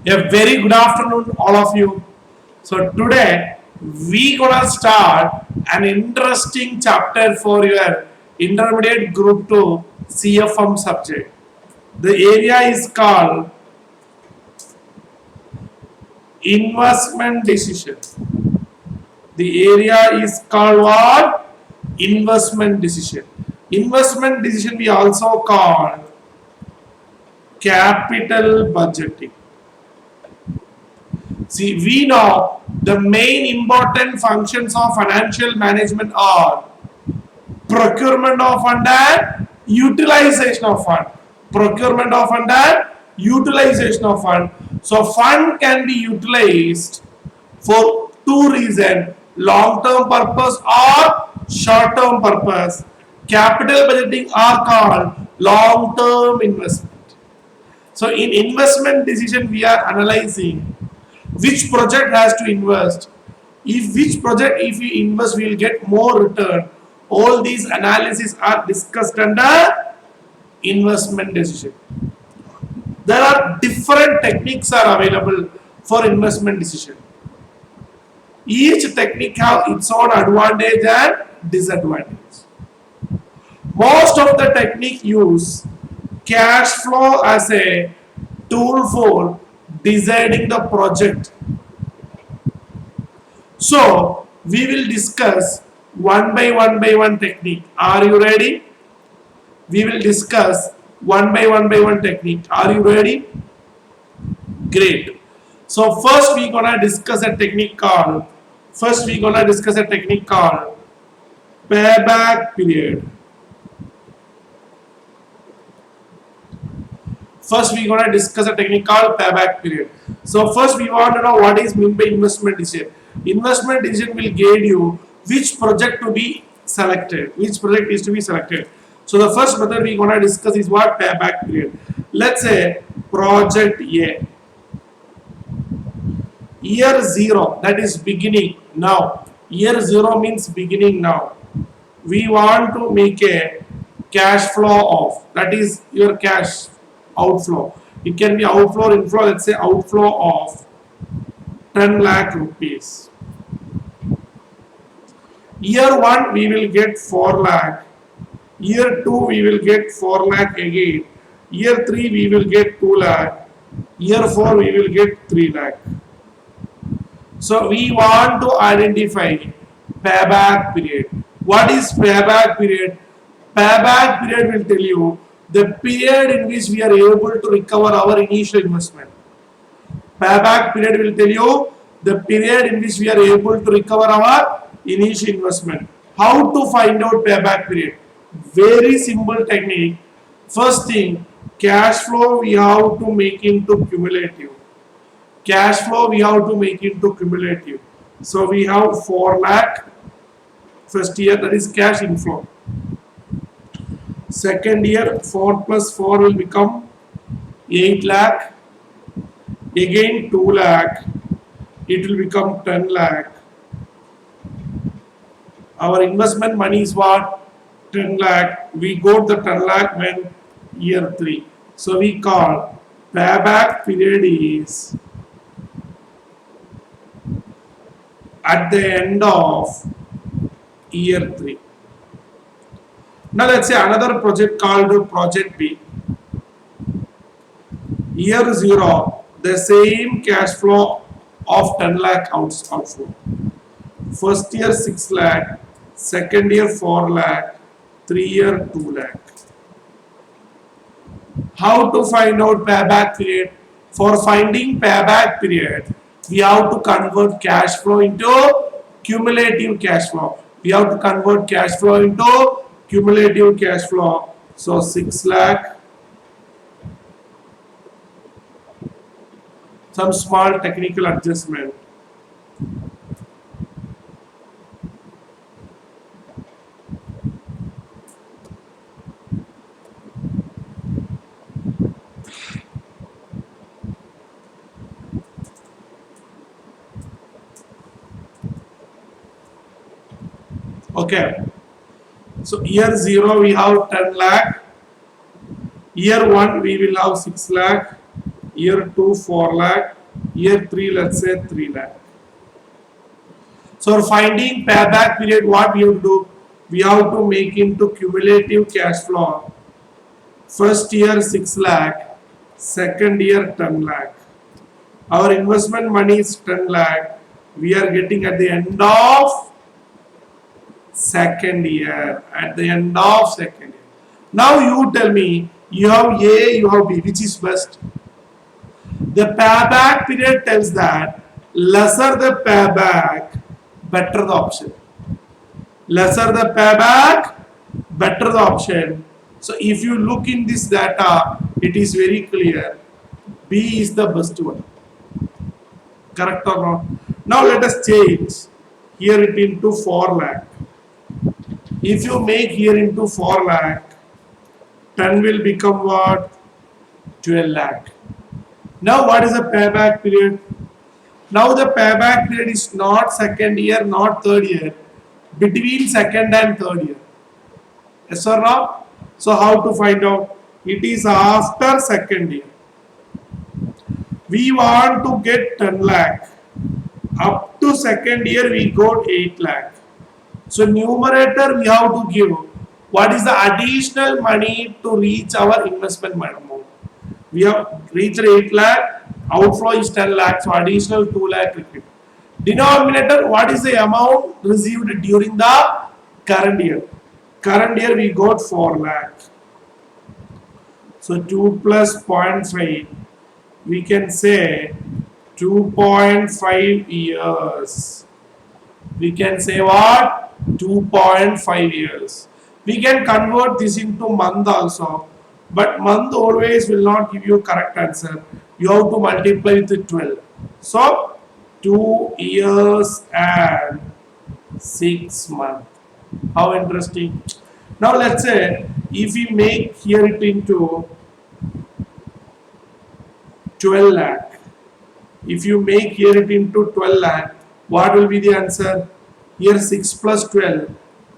A very good afternoon, all of you. So today we gonna start an interesting chapter for your intermediate group 2 CFM subject. The area is called investment decision. The area is called what? Investment decision. Investment decision we also call capital budgeting. See, we know the main important functions of financial management are procurement of fund and utilization of fund. Procurement of fund and utilization of fund. So, fund can be utilized for two reasons: long-term purpose or short-term purpose. Capital budgeting are called long-term investment. So, in investment decision, we are analyzing which project has to invest, if which project if we invest we will get more return. All these analyses are discussed under investment decision. There are different techniques are available for investment decision. Each technique have its own advantage and disadvantage. Most of the technique use cash flow as a tool for designing the project. So we will discuss one by one technique. Are you ready? We will discuss one by one technique. Are you ready? Great. So first we gonna discuss a technique called payback period. First, we're going to discuss a technique called payback period. So, first, we want to know what is meant by investment decision. Investment decision will guide you which project to be selected, which project is to be selected. So, the first method we're going to discuss is what? Payback period. Let's say project A. Year 0, that is beginning now. Year 0 means beginning now. We want to make a cash flow of, that is your cash outflow. It can be outflow or inflow. Let's say outflow of 10 lakh rupees. Year 1 we will get 4 lakh. Year 2 we will get 4 lakh again. Year 3 we will get 2 lakh. Year 4 we will get 3 lakh. So we want to identify payback period. What is payback period? Payback period will tell you the period in which we are able to recover our initial investment. Payback period will tell you the period in which we are able to recover our initial investment. How to find out payback period? Very simple technique. First thing, cash flow we have to make into cumulative. Cash flow we have to make into cumulative. So we have 4 lakh first year, that is cash inflow. Second year 4 plus 4 will become 8 lakh. Again 2 lakh. It will become 10 lakh. Our investment money is what? 10 lakh. We got the 10 lakh when year 3. So we call payback period is at the end of year 3. Now let's say another project called project B. Year 0, the same cash flow of 10 lakh outflow. First year 6 lakh, second year 4 lakh, 3 year 2 lakh. How to find out payback period? For finding payback period, we have to convert cash flow into cumulative cash flow. We have to convert cash flow into cumulative cash flow. So 6 lakh. Some small technical adjustment. Okay. So year 0 we have 10 lakh. Year 1 we will have 6 lakh. Year 2, 4 lakh. Year 3, let's say 3 lakh. So for finding payback period, what we have to do? We have to make into cumulative cash flow. First year 6 lakh, second year 10 lakh. Our investment money is 10 lakh. We are getting at the end of second year. At the end of second year. Now you tell me, you have A, you have B, which is best? The payback period tells that lesser the payback, better the option. Lesser the payback, better the option. So if you look in this data, it is very clear. B is the best one. Correct or not? Now let us change here it into 4 lakh. If you make here into 4 lakh, 10 will become what? 12 lakh. Now what is the payback period? Now the payback period is not second year, not third year, between second and third year. Yes or no? So how to find out? It is after second year. We want to get 10 lakh. Up to second year we got 8 lakh. So numerator we have to give what is the additional money to reach our investment amount. We have reached 8 lakh, outflow is 10 lakh, so additional 2 lakh required. Denominator, what is the amount received during the current year? Current year we got 4 lakh. So 2 plus 0.5, we can say 2.5 years. We can say what? 2.5 years. We can convert this into month also, but month always will not give you correct answer. You have to multiply with 12. So 2 years and 6 months. How interesting. Now let's say if we make here it into 12 lakh. If you make here it into 12 lakh, what will be the answer? Here 6 plus 12,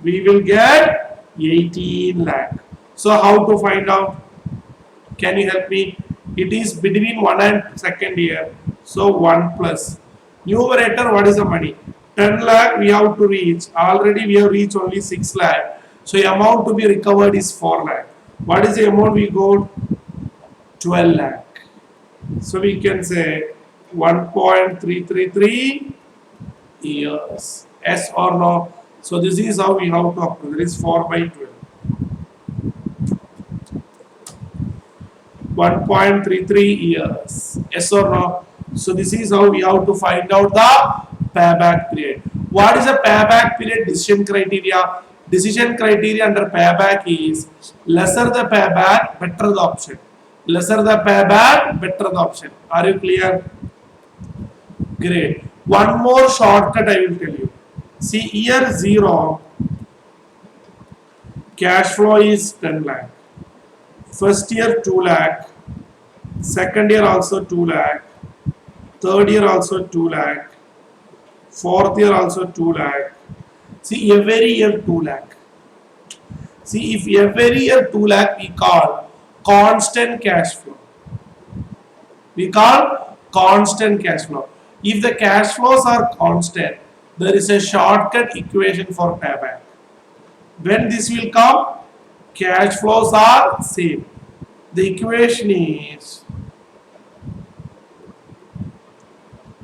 we will get 18 lakh. So how to find out? Can you help me? It is between 1 and second year. So 1 plus. Numerator, what is the money? 10 lakh we have to reach. Already we have reached only 6 lakh. So the amount to be recovered is 4 lakh. What is the amount we got? 12 lakh. So we can say 1.333 years. Yes or no? So this is how we have to approve. That is 4 by 12. 1.33 years. Yes or no? So this is how we have to find out the payback period. What is the payback period decision criteria? Decision criteria under payback is lesser the payback, better the option. Lesser the payback, better the option. Are you clear? Great. One more shortcut I will tell you. See, year 0, cash flow is 10 lakh. First year 2 lakh. Second year also 2 lakh. Third year also 2 lakh. Fourth year also 2 lakh. See, every year 2 lakh. See, if every year 2 lakh, we call constant cash flow. We call constant cash flow. If the cash flows are constant, there is a shortcut equation for payback. When this will come, cash flows are same. The equation is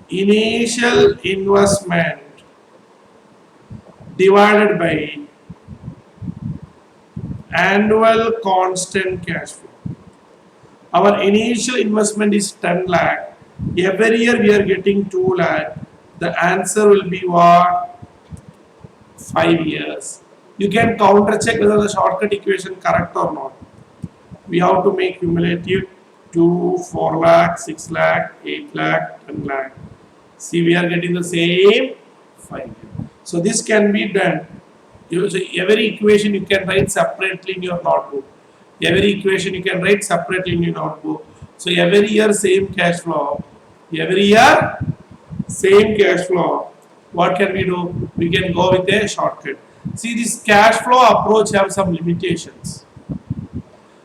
initial investment divided by annual constant cash flow. Our initial investment is 10 lakh. Every year we are getting 2 lakh. The answer will be what? 5 years. You can counter check whether the shortcut equation correct or not. We have to make cumulative 2, 4 lakh, 6 lakh, 8 lakh, 10 lakh. See, we are getting the same 5 years. So this can be done. So every equation you can write separately in your notebook. Every equation you can write separately in your notebook. So every year same cash flow. Every year same cash flow. What can we do? We can go with a shortcut. See, this cash flow approach have some limitations.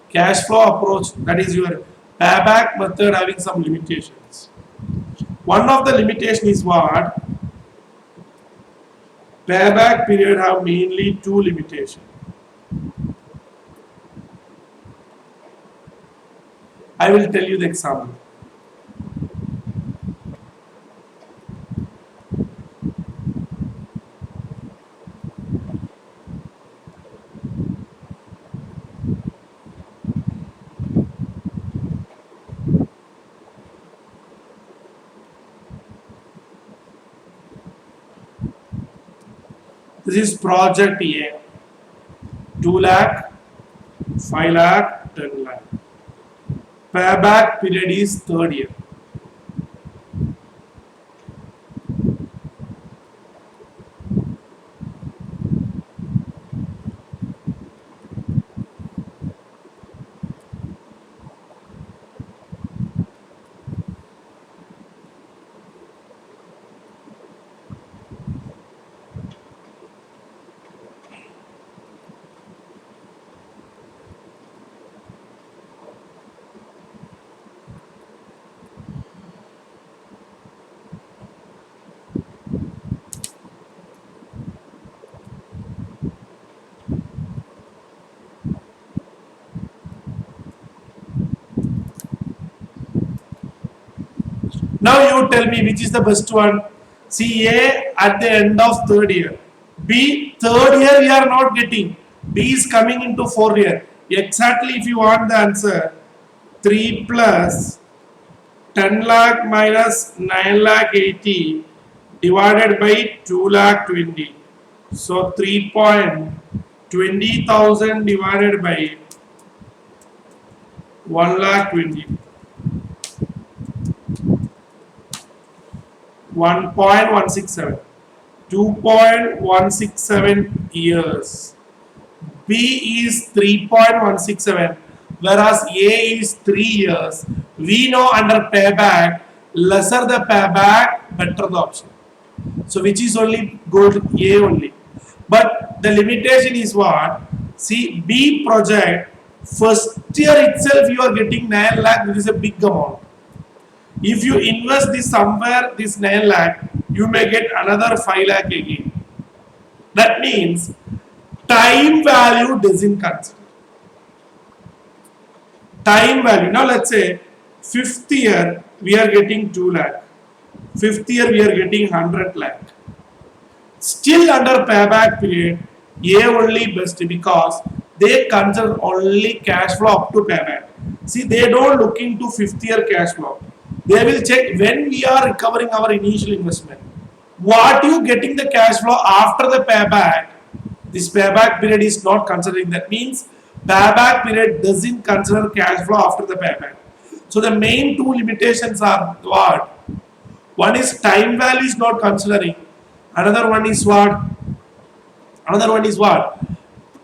Cash flow approach, that is your Payback method having some limitations. One of the limitation is what? Payback period have mainly two limitations. I will tell you the example. This is project A. 2 lakh, 5 lakh, 10 lakh. Payback period is third year. Now you tell me which is the best one. See, A at the end of third year. B, third year we are not getting. B is coming into fourth year. Exactly if you want the answer, 3 plus 10 lakh minus 9 lakh 80 divided by 2 lakh 20. So 3.20,000 divided by 1 lakh 20. 1.167. 2.167 years. B is 3.167, whereas A is 3 years. We know under payback, lesser the payback, better the option. So which is only good? A only. But the limitation is what? See, B project, first year itself you are getting 9 lakh, this is a big amount. If you invest this somewhere, this 9 lakh, you may get another 5 lakh again. That means time value doesn't consider. Time value. Now let's say 5th year we are getting 2 lakh. 5th year we are getting 100 lakh. Still under payback period, A only best because they consider only cash flow up to payback. See, they don't look into 5th year cash flow. They will check when we are recovering our initial investment. What you getting the cash flow after the payback, this payback period is not considering. That means payback period doesn't consider cash flow after the payback. So the main two limitations are what? One is time value is not considering. Another one is what? Another one is what?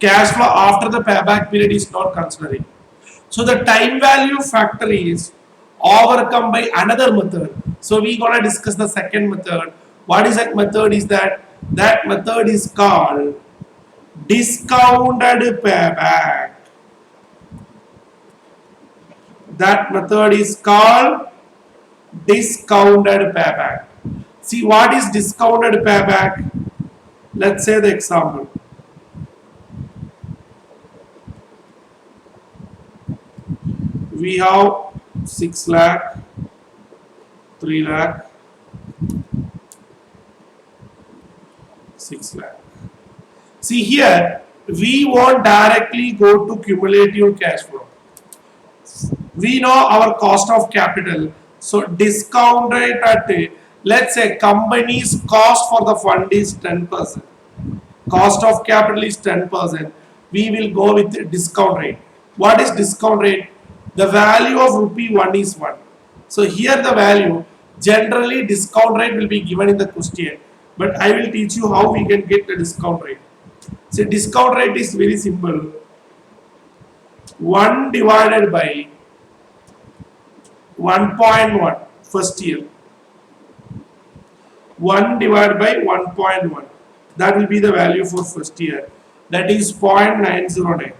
Cash flow after the payback period is not considering. So the time value factor is overcome by another method. So we gonna discuss the second method. What is that method? Is that method is called discounted payback. That method is called discounted payback. See, what is discounted payback? Let's say the example. We have 6 lakh, 3 lakh, 6 lakh. See here, we won't directly go to cumulative cash flow. We know our cost of capital. So discount rate at, let's say company's cost for the fund is 10%. Cost of capital is 10%. We will go with the discount rate. What is discount rate? The value of rupee 1 is 1. So here the value, generally discount rate will be given in the question. But I will teach you how we can get the discount rate. So discount rate is very simple. 1 divided by 1.1 first year. 1 divided by 1.1. That will be the value for first year. That is 0.909.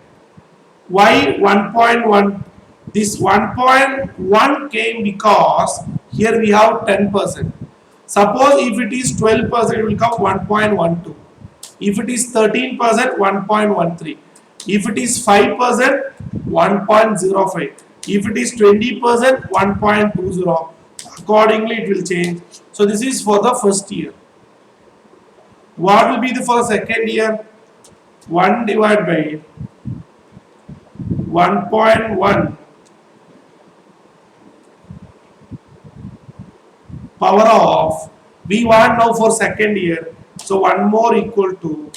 Why 1.1? This 1.1 came because here we have 10%. Suppose if it is 12%, it will come 1.12. If it is 13%, 1.13. If it is 5%, 1.05. If it is 20%, 1.20. Accordingly, it will change. So this is for the first year. What will be the for the second year? 1 divided by 1.1 power of, we want now for second year, so 1 more equal to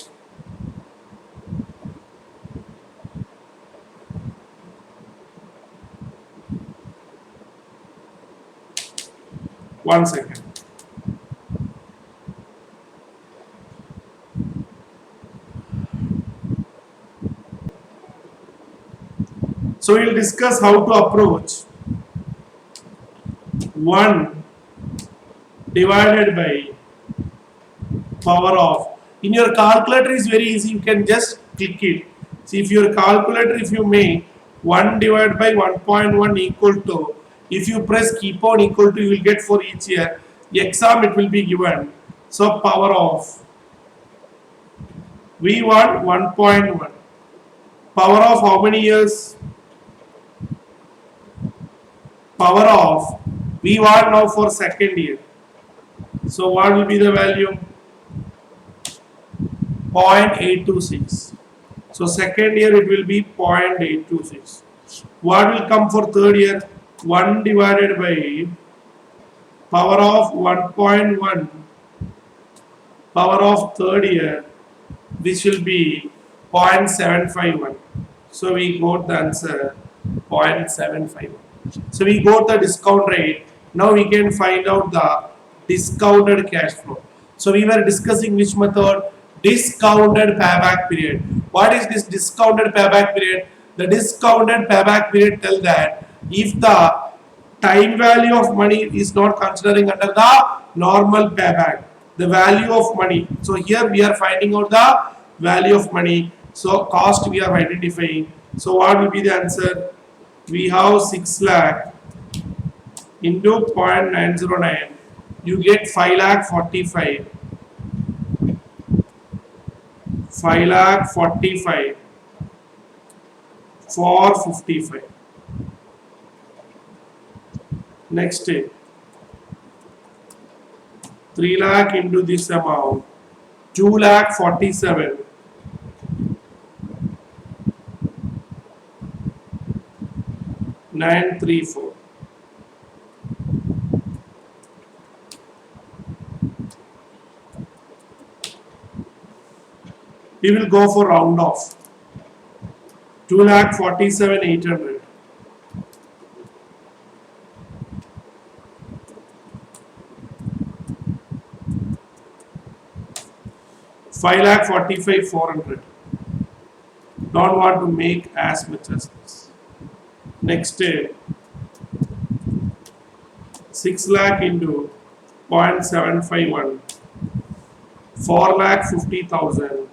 1 second. So we'll discuss how to approach 1 divided by power of. In your calculator is very easy, you can just click it. See, if your calculator, if you make 1 divided by 1.1 equal to, if you press keep on equal to, you will get for each year. The exam it will be given. So power of, we want 1.1. Power of how many years? Power of, we want now for second year. So what will be the value? 0.826. So second year it will be 0.826. What will come for third year? 1 divided by power of 1.1 power of third year, which will be 0.751. So we got the answer 0.751. So we got the discount rate. Now we can find out the discounted cash flow. So we were discussing which method? Discounted payback period. What is this discounted payback period? The discounted payback period tells that if the time value of money is not considering under the normal payback, the value of money. So here we are finding out the value of money. So cost we are identifying. So what will be the answer? We have 6 lakh into 0.909. You get 5 lakh 45. 5 lakh 45 for 55. Next step. 3 lakh into this amount. 2 lakh 47. Nine three four. We will go for round off. 2 lakh 47 800. 5 lakh 45 400. Don't want to make as much as this. Next step. 6 lakh into 0.751. 4 lakh 50,000.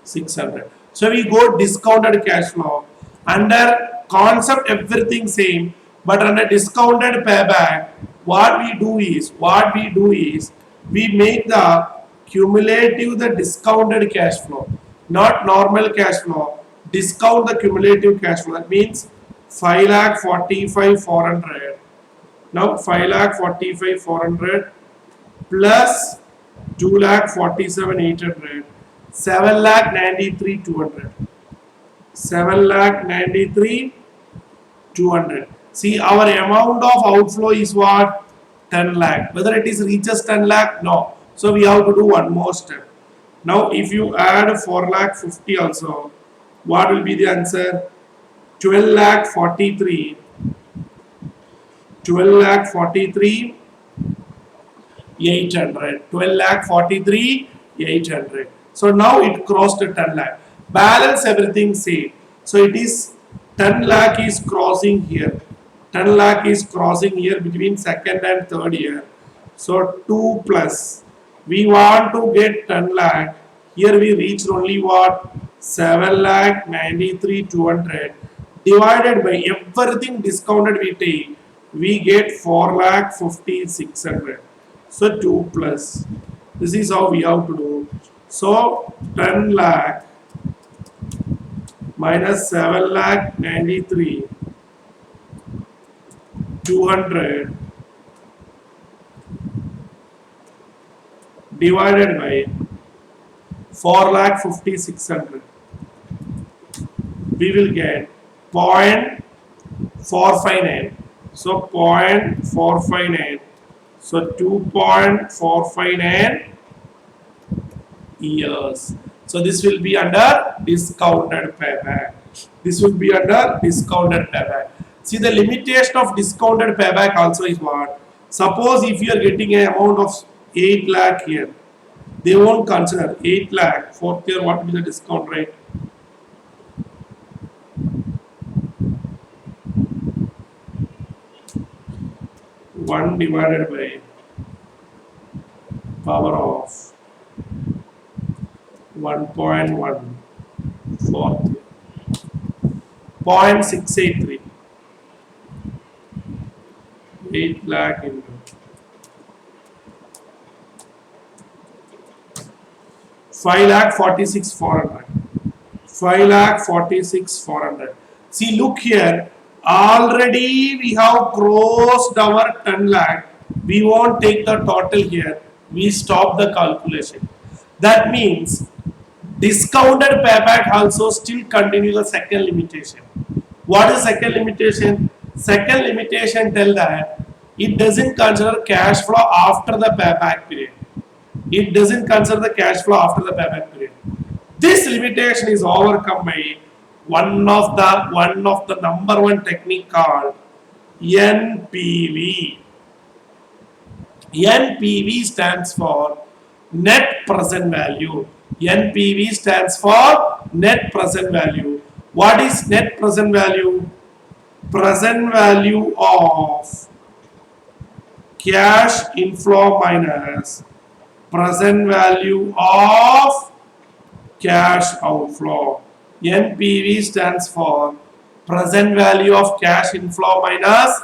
600. So we go discounted cash flow. Under concept everything same, but under discounted payback, what we do is we make the cumulative the discounted cash flow, not normal cash flow. Discount the cumulative cash flow. That means 5 lakh 45 400. Now 5 lakh 45 400 plus 2 lakh 47 800. 7 lakh 93 200. 7 lakh 93 200. See, our amount of outflow is what? 10 lakh. Whether it is reaches 10 lakh? No. So we have to do one more step. Now if you add 4 lakh 50 also, what will be the answer? 12 lakh 43. 12 lakh 43 800. 12 lakh 43 800. So now it crossed 10 lakh. Balance everything same. So it is 10 lakh is crossing here. 10 lakh is crossing here between second and third year. So 2 plus. We want to get 10 lakh. Here we reached only what? 7 lakh 93,200 divided by everything discounted we take, we get 4 lakh 50,600. So 2 plus. This is how we have to do. So 10 lakh minus 7 lakh 93 200 divided by 4 lakh 5,600. We will get 0.459. So 0.459. So 2.459 years. So this will be under discounted payback. This will be under discounted payback. See, the limitation of discounted payback also is what? Suppose if you are getting an amount of 8 lakh here, they won't consider 8 lakh. Fourth year, what will be the discount rate? One divided by power of 1.1 fourth year. 0.683. 8 lakh into 5 lakh 46,400. 5 lakh 46,400. See, look here. Already we have crossed our 10 lakh. We won't take the total here. We stop the calculation. That means discounted payback also still continue the second limitation. What is second limitation? Second limitation tell that it doesn't consider cash flow after the payback period. It doesn't consider the cash flow after the payback period. This limitation is overcome by one of the number one technique called NPV. NPV stands for net present value. NPV stands for net present value. What is net present value? Present value of cash inflow minus present value of cash outflow. NPV stands for present value of cash inflow minus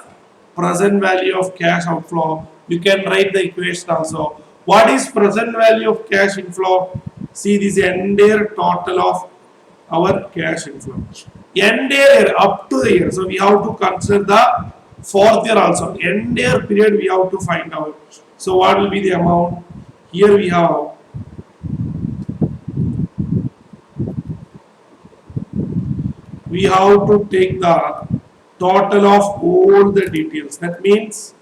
present value of cash outflow. You can write the equation also. What is present value of cash inflow? See, this entire total of our cash inflow. Entire up to the year. So we have to consider the fourth year also. Entire period we have to find out. So what will be the amount? Here we have to take the total of all the details. That means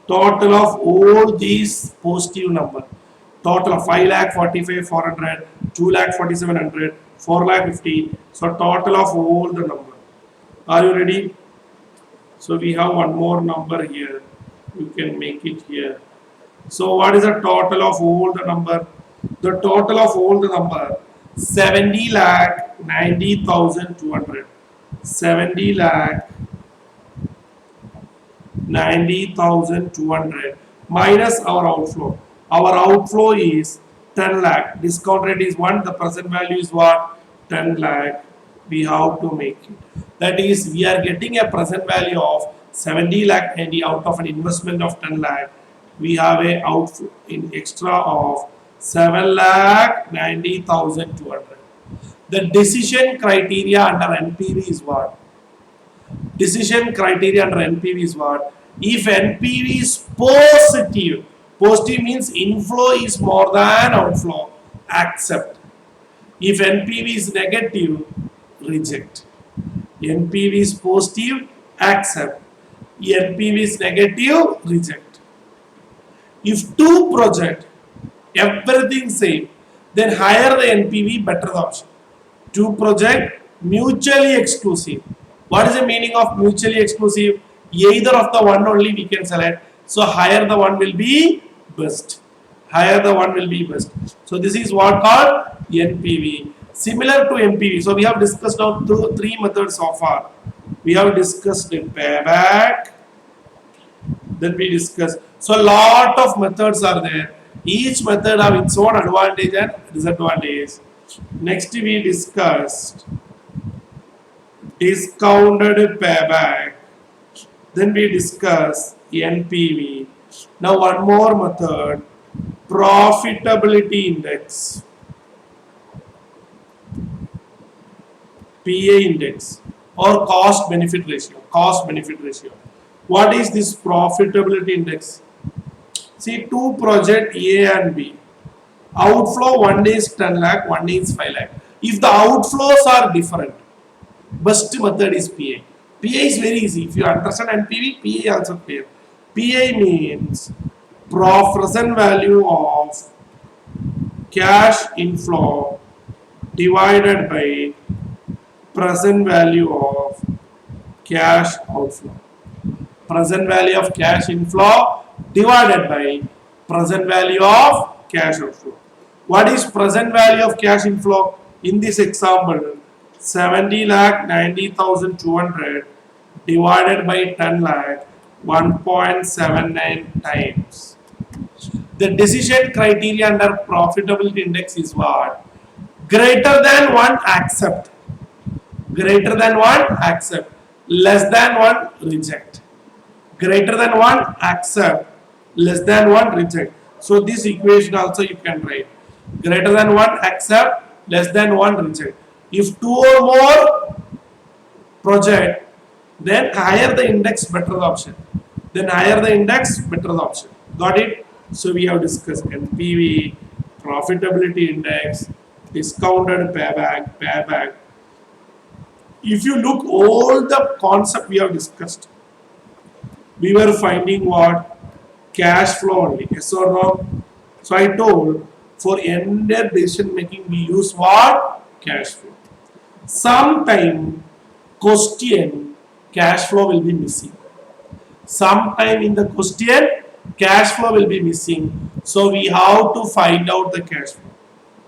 total of all these positive number. Total of 5 lakh 45,400, 2 lakh 4,700, 4 lakh 50. So total of all the number. Are you ready? So we have one more number here. You can make it here. So what is the total of all the number? The total of all the number 70 lakh 90,200. 70 lakh 90,200 minus our outflow. Our outflow is 10 lakh. Discount rate is 1. The present value is what? 10 lakh. We have to make it. That is, we are getting a present value of 70 lakh 90 out of an investment of 10 lakh. We have a outflow in extra of 7 lakh 90,200. The decision criteria under NPV is what? Decision criteria under NPV is what? If NPV is positive, positive means inflow is more than outflow, accept. If NPV is negative, reject. NPV is positive, accept. NPV is negative, reject. If two project, everything same, then higher the NPV, better the option. Two project mutually exclusive. What is the meaning of mutually exclusive? Either of the one only we can select. So higher the one will be best. Higher the one will be best. So this is what called NPV. Similar to NPV. So we have discussed now three methods so far. We have discussed the payback. Then we discussed. So a lot of methods are there. Each method have its own advantage and disadvantage. Next we discussed discounted payback. Then we discuss NPV. Now one more method, profitability index, PA index or cost benefit ratio. Cost benefit ratio. What is this profitability index? See, two project A and B. Outflow one is 10 lakh, one is 5 lakh. If the outflows are different, best method is PA. PA is very easy. If you understand NPV, PA also clear. PA means present value of cash inflow divided by present value of cash outflow. Present value of cash inflow divided by present value of cash outflow. What is present value of cash inflow? In this example, 70 lakh 90,200 divided by 10 lakh 1.79 times. The decision criteria under profitability index is what? Greater than 1 accept. Greater than 1 accept. Less than 1 reject. Greater than 1 accept. Less than 1 reject. So this equation also you can write. Greater than 1 accept. Less than 1 reject. If 2 or more project, then higher the index, better the option. Then higher the index, better the option. Got it? So we have discussed NPV, profitability index, discounted payback. If you look all the concept we have discussed, we were finding what? Cash flow only. Yes or no? So I told for entire decision making we use what? Cash flow. Sometime question cash flow will be missing. Sometime in the question cash flow will be missing. So we have to find out the cash flow.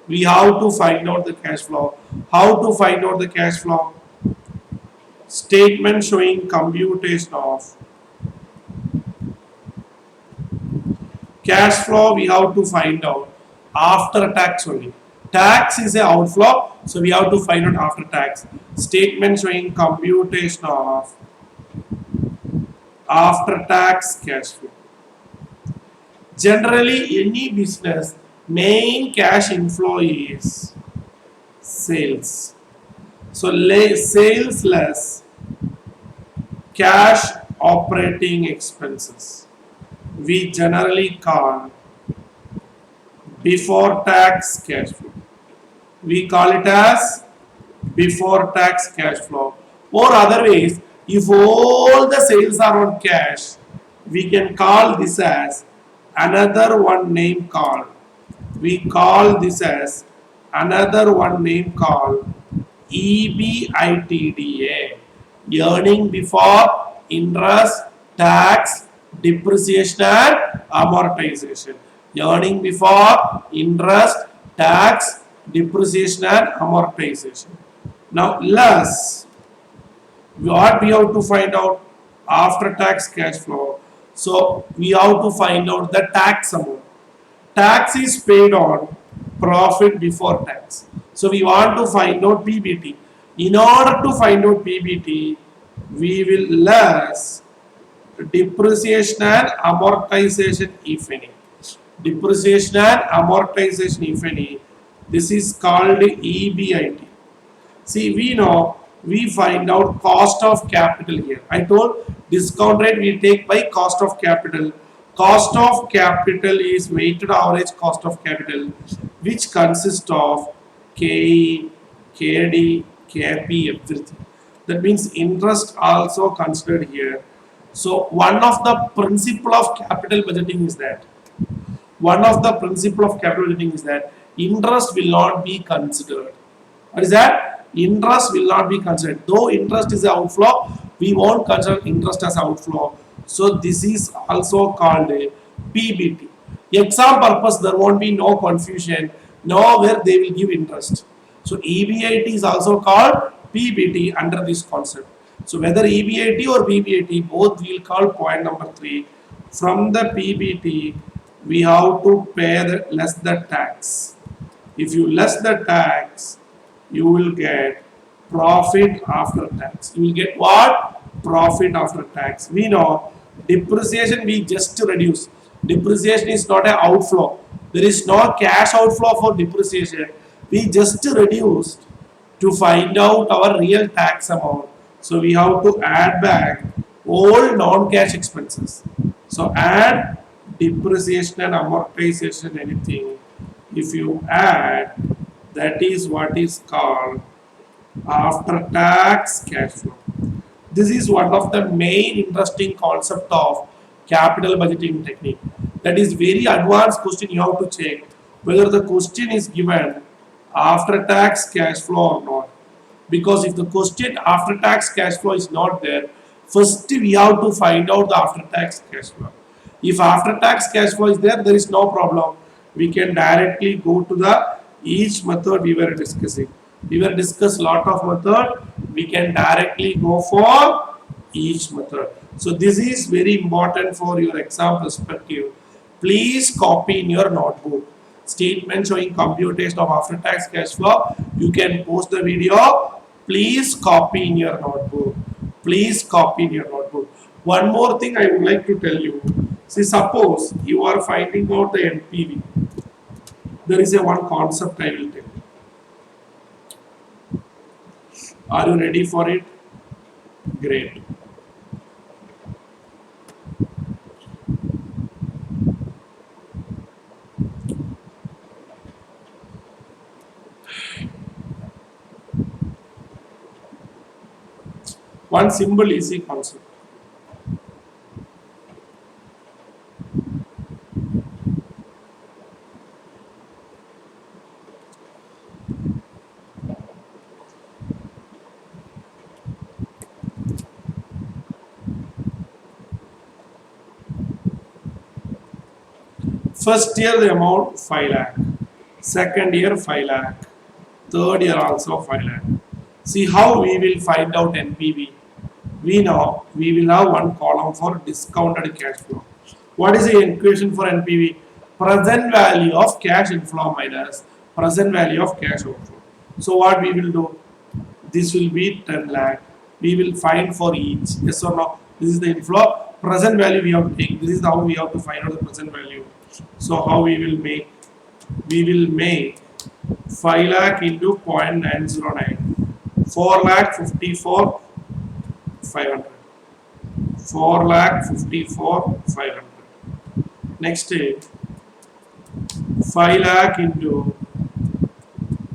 We have to find out the cash flow. How to find out the cash flow? Statement showing computation of cash flow we have to find out after tax only. Tax is a outflow, so we have to find out after tax. Statement showing computation of after tax cash flow. Generally, any business main cash inflow is sales. So sales less cash operating expenses. We generally call before tax cash flow. We call it as before tax cash flow. Or other ways, if all the sales are on cash, we can call this as another one name called. We call this as another one name called EBITDA, earning before interest, tax, depreciation and amortization. Earning before interest, tax, depreciation and amortization. Now less, what we have to find out? After tax cash flow. So we have to find out the tax amount. Tax is paid on profit before tax. So we want to find out PBT. In order to find out PBT, we will less depreciation and amortization if any. Depreciation and amortization if any. This is called EBIT. See, we know we find out cost of capital here. I told discount rate we take by cost of capital. Cost of capital is weighted average cost of capital, which consists of KE, KD, KP, everything. That means interest also considered here. So one of the principle of capital budgeting is that interest will not be considered. What is that? Interest will not be considered. Though interest is an outflow, we won't consider interest as outflow. So this is also called a PBT. Exam purpose, there won't be no confusion. Nowhere they will give interest. So EBIT is also called PBT under this concept. So whether EBIT or PBIT, both we'll call point number 3. From the PBT, we have to pay less the tax. If you less the tax, you will get profit after tax. You will get what? Profit after tax. We know depreciation we just reduce. Depreciation is not an outflow. There is no cash outflow for depreciation. We just reduced to find out our real tax amount. So we have to add back all non-cash expenses. So add depreciation and amortization anything. If you add, that is what is called after tax cash flow. This is one of the main interesting concept of capital budgeting technique. That is very advanced question. You have to check whether the question is given after tax cash flow or not. Because if the question after tax cash flow is not there, first we have to find out the after tax cash flow. If after tax cash flow is there, there is no problem. We can directly go to the each method we were discussing. We were discuss lot of method. We can directly go for each method. So this is very important for your exam perspective. Please copy in your notebook. Statement showing computation of after tax cash flow. You can post the video. Please copy in your notebook. Please copy in your notebook. One more thing I would like to tell you. See, suppose you are finding out the NPV. There is a one concept I will tell you. Are you ready for it? Great. One simple easy concept. First year the amount 5 lakh, second year 5 lakh, third year also 5 lakh. See how we will find out NPV. We know we will have one column for discounted cash flow. What is the equation for NPV? Present value of cash inflow minus present value of cash outflow. So what we will do? This will be 10 lakh. We will find for each. Yes or no? This is the inflow. Present value we have to take. This is how we have to find out the present value. So how we will make? We will make 5 lakh into 0.909. 4 lakh 54 500. 4 lakh 54 500. Next 5 lakh into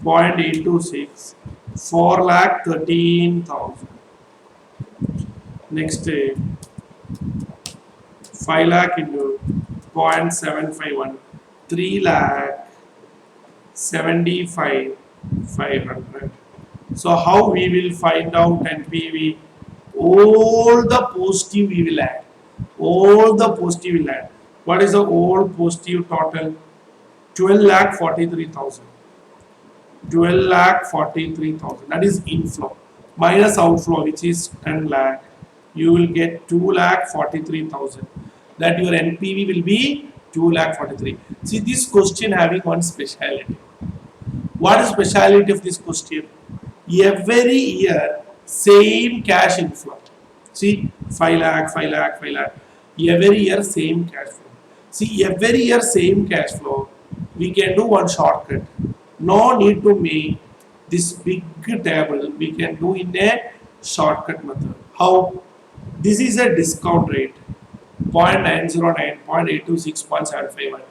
0.826. 4 lakh 13,000. Next 5 lakh into 0.751. 3 lakh 75 500. So how we will find out NPV? All the positive we will add. All the positive will add. What is the all positive total? 12 lakh 43,000. 12 lakh 43,000. That is inflow. Minus outflow, which is 10 lakh. You will get 2 lakh 43,000. That your NPV will be 2 lakh 43. See, this question having one speciality. What is speciality of this question? Every year, same cash inflow. See, 5 lakh, 5 lakh, 5 lakh. Every year, same cash flow. See, every year, same cash flow. We can do one shortcut. No need to make this big table. We can do in a shortcut method. How? This is a discount rate. 0.909, 0.826, 0.751.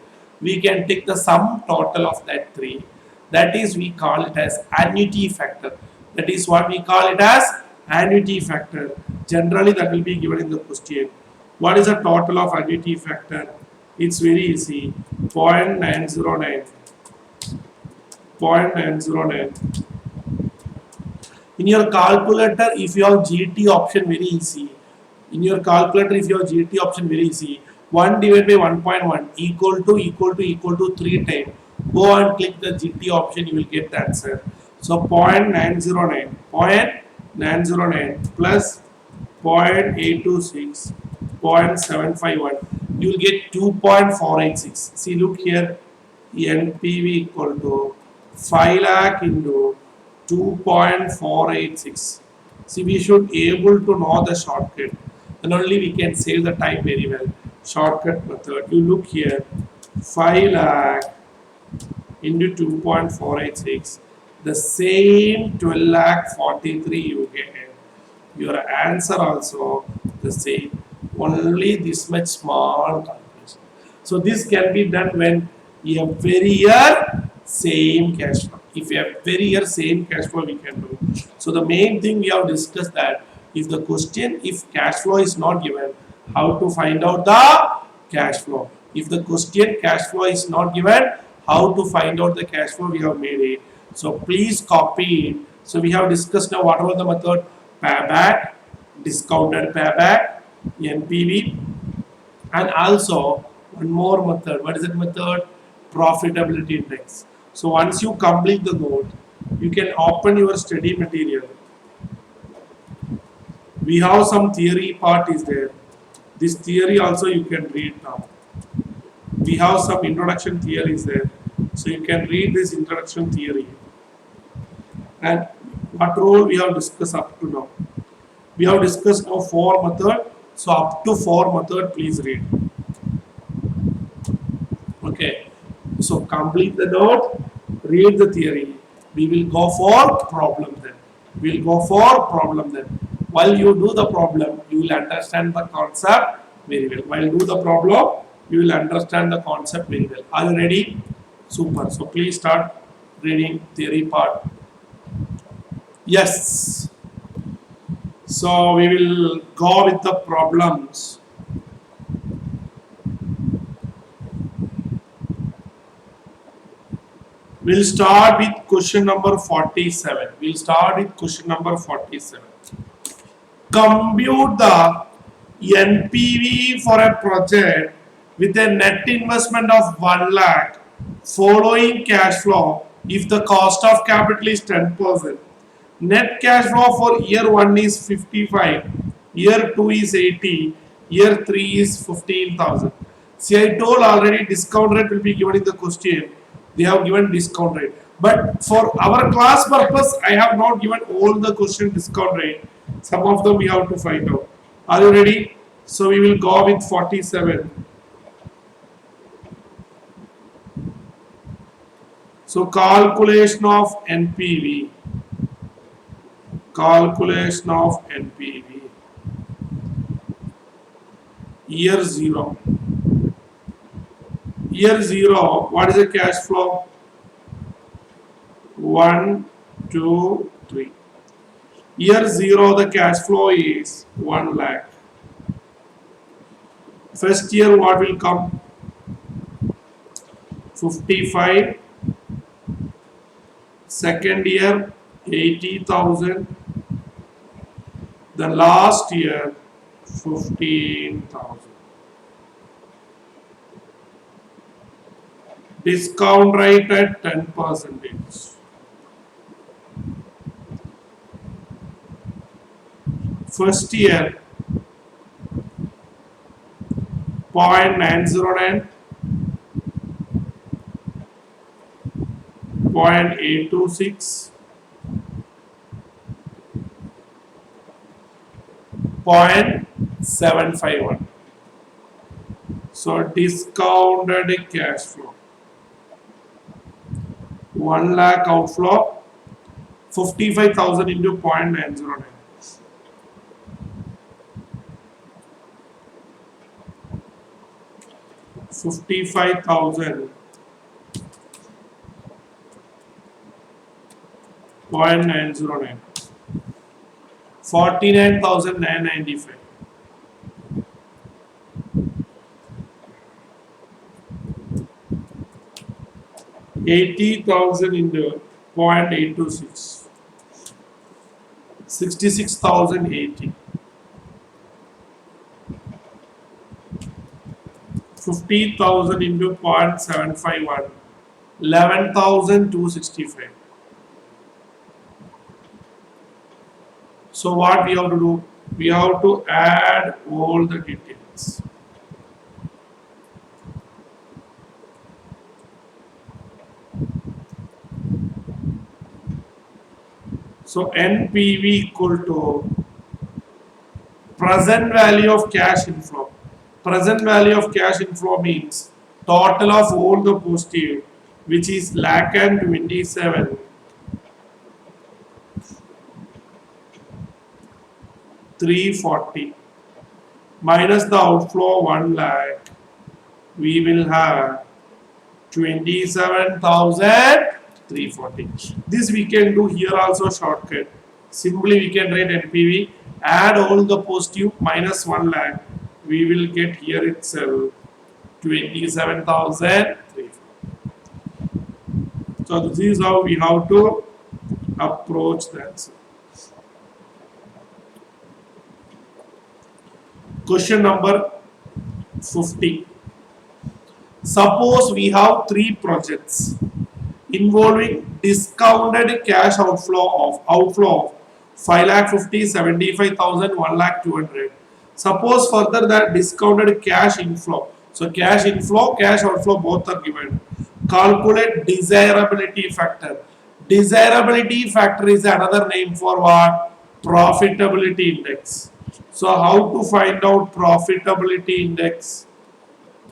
We can take the sum total of that three. That is, we call it as annuity factor. That is what we call it as annuity factor. Generally, that will be given in the question. What is the total of annuity factor? It's very easy. 0.909. 0.909. In your calculator, if you have GT option, very easy. In your calculator, if you have GT option, very easy. 1 divided by 1.1 equal to 3 times. Go and click the GT option, you will get the answer. So 0.909, 0.909 plus 0.826, 0.751, you will get 2.486. See, look here, NPV equal to 5 lakh into 2.486. See, we should able to know the shortcut. Then only we can save the time very well. Shortcut method. You look here. 5 lakh into 2.486. The same 12 lakh 43 you get. Your answer also the same. Only this much small calculation. So this can be done when you have very year same cash flow. If you have very year same cash flow, we can do. So the main thing we have discussed that if the question, if cash flow is not given, how to find out the cash flow. If the question cash flow is not given, how to find out the cash flow, we have made it. So please copy it. So we have discussed now whatever the method, payback, discounted payback, NPV, and also one more method. What is that method? Profitability index. So once you complete the note, you can open your study material. We have some theory part is there. This theory also you can read now. We have some introduction theories there. So you can read this introduction theory. And what role we have discussed up to now. We have discussed now 4 method. So up to 4 method, please read. Okay. So complete the note, read the theory. We will go for problem then. We will go for problem then. While you do the problem, you will understand the concept very well. While do the problem, you will understand the concept very well. Are you ready? Super. So please start reading theory part. Yes. So we will go with the problems. We'll start with question number 47. We'll start with question number 47. Compute the NPV for a project with a net investment of 1 lakh following cash flow if the cost of capital is 10%. Net cash flow for year 1 is 55, year 2 is 80, year 3 is 15,000. See, I told already discount rate will be given in the question. They have given discount rate. But for our class purpose, I have not given all the question discount rate. Some of them we have to find out. Are you ready? So we will go with 47. So calculation of NPV. Calculation of NPV. Year 0. Year 0, what is the cash flow? 1, 2, 3. Year 0, the cash flow is 1 lakh. First year, what will come? 55. Second year, 80,000. The last year, 15,000. Discount rate at 10%. First year 0.909, 0.826, 0.751. So discounted cash flow. 1 lakh outflow, 55,000 into 0.909. $55,000 0.909. 49,995. $80,000 into 0.826. 66,080. 50,000 into 0.751. 11,265. So what we have to do? We have to add all the details. So NPV equal to present value of cash inflow. Present value of cash inflow means total of all the positive, which is lakh and 27 340 minus the outflow 1 lakh. We will have 27,340. This we can do here also shortcut. Simply we can write NPV, add all the positive minus 1 lakh. We will get here itself 27,340. So this is how we have to approach that. Question number 50. Suppose we have 3 projects involving discounted cash outflow of 5 lakh 50, 75,000, 1 lakh 200. Suppose further that discounted cash inflow. So cash inflow, cash outflow both are given. Calculate desirability factor. Desirability factor is another name for what? Profitability index. So how to find out profitability index?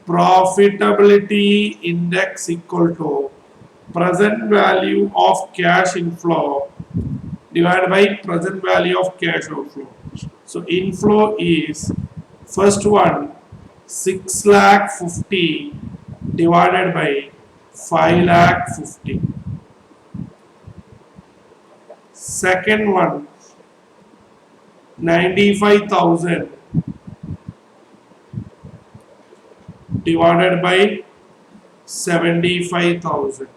Profitability index equal to present value of cash inflow divided by present value of cash outflow. So inflow is first one 6 lakh 50 divided by 5 lakh 50. Second one 95,000 divided by 75,000.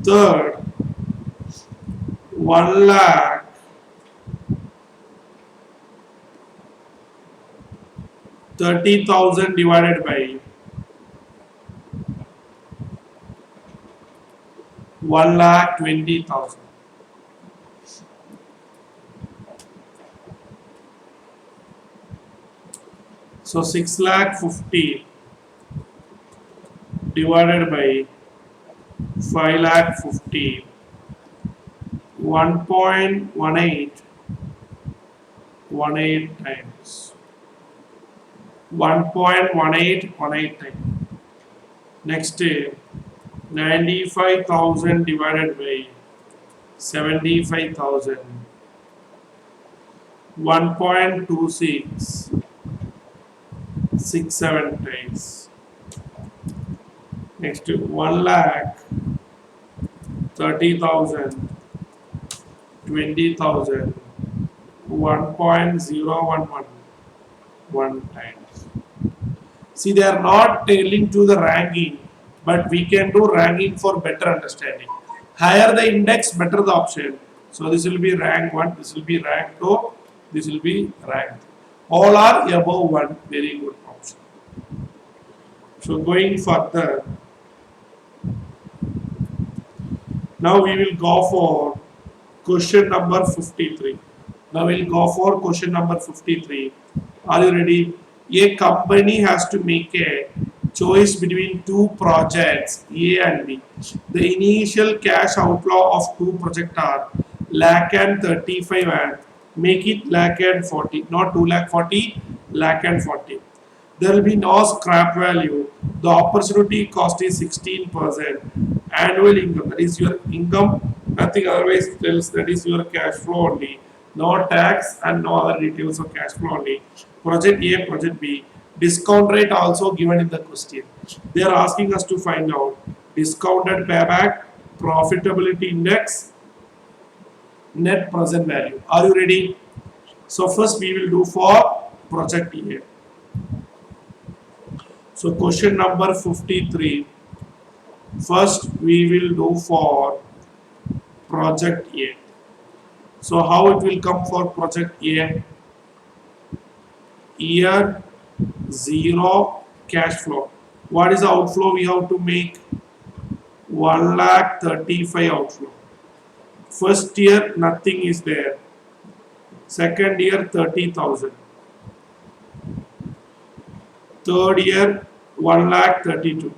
Third 1 lakh 30,000 divided by 1 lakh 20,000. So 6 lakh 50 divided by 5 lakh 50, 1.18 times 1.18 times. Next 95,000 divided by 75,000, 1.26 67 times. Next 1 lakh 30,000 20,000, 1.0111 times. See, they are not telling to the ranking, but we can do ranking for better understanding. Higher the index, better the option. So this will be rank 1, this will be rank 2, this will be rank 3. All are above 1, very good option. So going further, now we will go for question number 53. Now we'll go for question number 53. Are you ready? A company has to make a choice between 2 projects A and B. The initial cash outflow of 2 projects are lakh and 35 and make it lakh and 40, not 2 lakh 40, lakh and 40. There will be no scrap value. The opportunity cost is 16%. Annual income, that is your income, nothing otherwise tells that is your cash flow only. No tax and no other details of cash flow only. Project A, project B. Discount rate also given in the question. They are asking us to find out discounted payback, profitability index, net present value. Are you ready? So first we will do for project A. So question number 53. First we will do for project A. So how it will come for project A? Year 0 cash flow. What is the outflow we have to make? 1 lakh 35 outflow. First year nothing is there. Second year 30,000. Third year 1 lakh 32.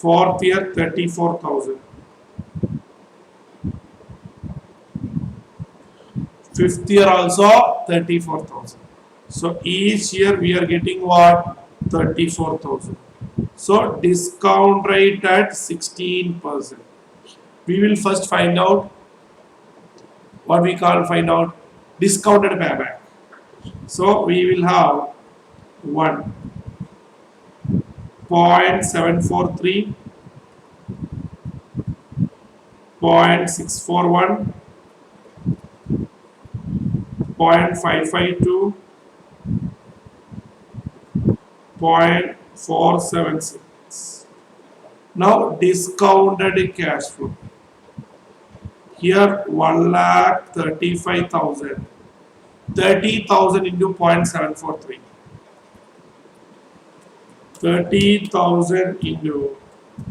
Fourth year 34,000. Fifth year also 34,000. So each year we are getting what? 34,000. So discount rate at 16%. We will first find out what we call discounted payback. So we will have 1.743, 0.641, 0.552, 0.476. Now discounted cash flow. Here 1,35,000. 30,000 into 0.743. 30,000 into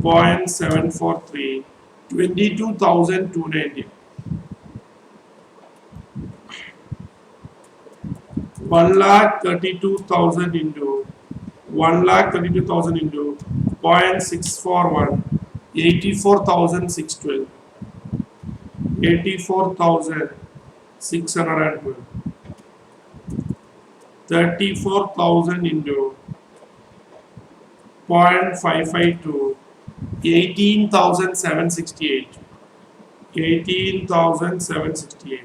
0.743. 22,290. 1,32,000 into 1,32,000 into 0.641. 84,612. 84,612. 34,000 into 0.552. 18,768. 18,768.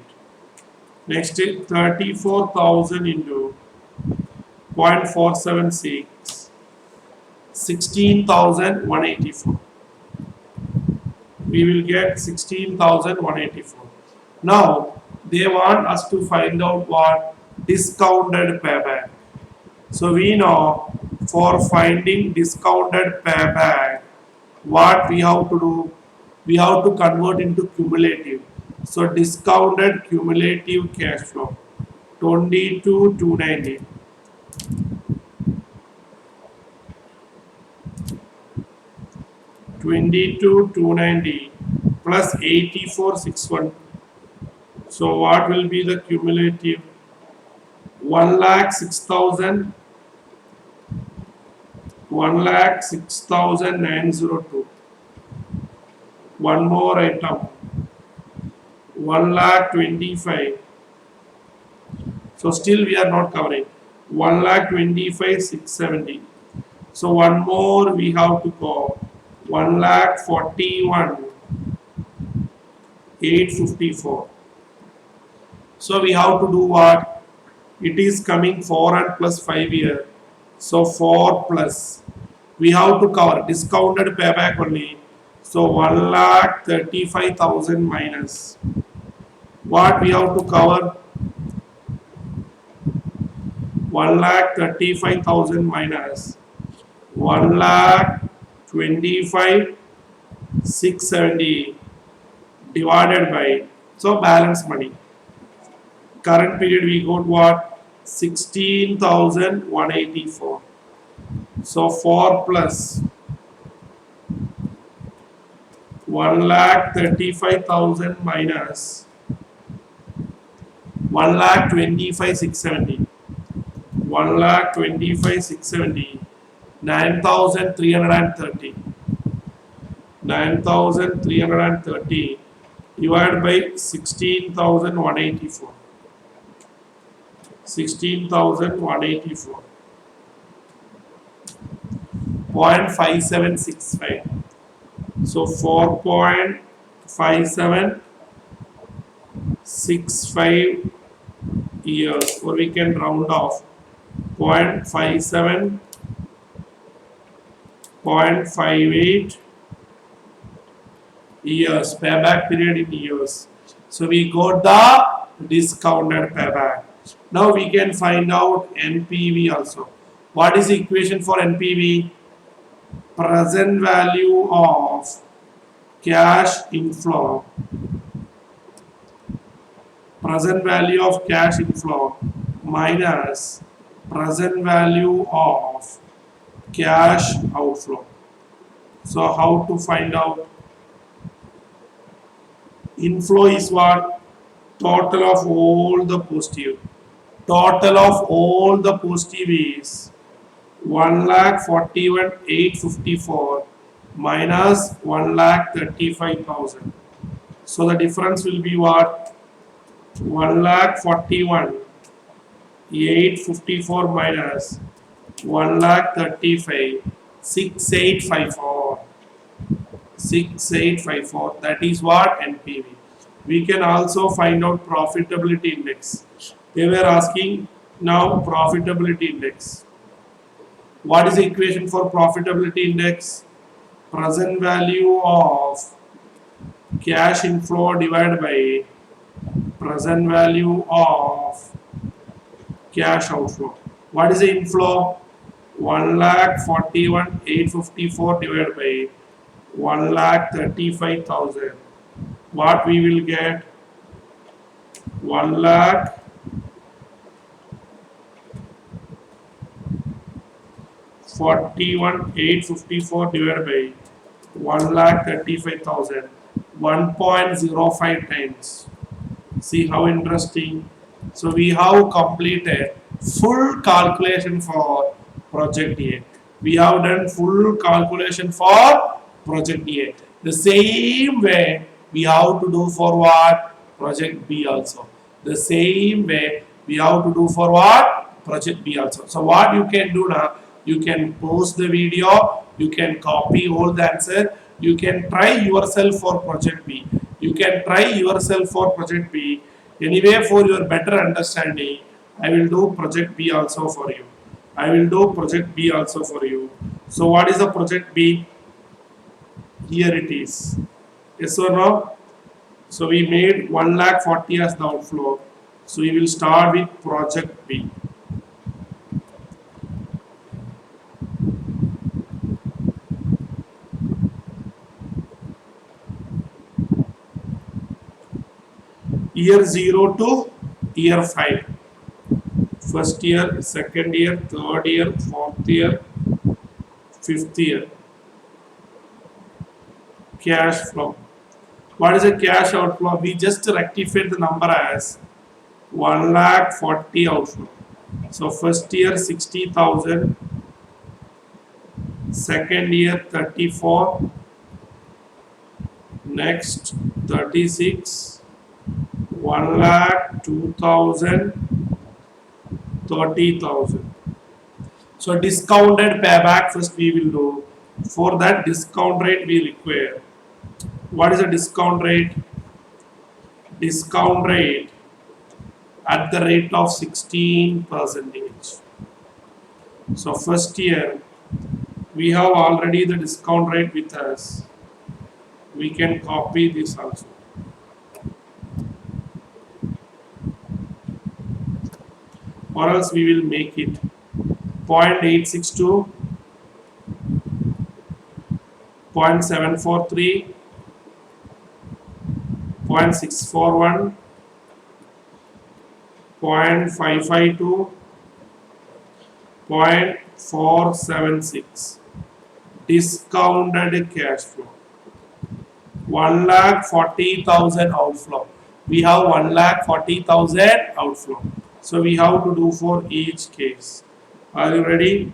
Next is 34,000 into 0.476. 16,184. We will get 16,184. Now they want us to find out what discounted payback. So we know for finding discounted payback, what we have to do, we have to convert into cumulative. So discounted cumulative cash flow 22,290. 22,290 plus 84,612. So what will be the cumulative? 1,06,000. 1,06,902. One more item. 1,25,000. So still we are not covering. 1,25,670. So one more we have to go. 1,41,854. So we have to do what? It is coming 4 and plus 5 year. So 4 plus. We have to cover discounted payback only. So 1,35,000 minus. What we have to cover? 1,35,000 minus 1,25,670 divided by, so balance money. Current period we got what? 16,184. So 4 plus 1,35,000 minus 1,25,670. 1,25,670. 9,330. 9,330 divided by 16,184. 16,184. 0.5765. So 4.5765 years, or we can round off 0.57, 0.58 years, payback period in years. So we got the discounted payback. Now we can find out NPV also. What is the equation for NPV? Present value of cash inflow. Present value of cash inflow minus present value of cash outflow. So how to find out? Inflow is what? Total of all the positive. Total of all the positive is 1,41,854 minus 1,35,000. So the difference will be what? 1,41,854 minus 1,35,000, 6854. 6854, that is what? NPV. We can also find out profitability index. They were asking now profitability index. What is the equation for profitability index? Present value of cash inflow divided by present value of cash outflow. What is the inflow? 1,41,854 divided by 1,35,000. What we will get? 1,41,854 divided by 1,35,000. 1.05 times. See how interesting. So we have completed full calculation for project A. We have done full calculation for project A. The same way we have to do for what? Project B also. The same way we have to do for what? Project B also. So what you can do now? You can pause the video. You can copy all the answer. You can try yourself for project B. You can try yourself for project B. Anyway, for your better understanding, I will do project B also for you. I will do project B also for you. So what is the project B? Here it is. Yes or no? So we made 1,40,000 as the outflow. So we will start with project B. Year 0 to year 5. First year, second year, third year, fourth year, fifth year. Cash flow. What is a cash outflow? We just rectified the number as 1,40,000 outflow. So first year 60,000, second year 34, next 36, 1,02,000, 30,000. So discounted payback first we will do. For that discount rate we require. What is the discount rate? Discount rate at the rate of 16%. So first year we have already the discount rate with us. We can copy this also. Or else we will make it 0.862, 0.743, 0.641, 0.552, 0.476. Discounted cash flow. 1,40,000 outflow. We have 1,40,000 outflow. So we have to do for each case. Are you ready?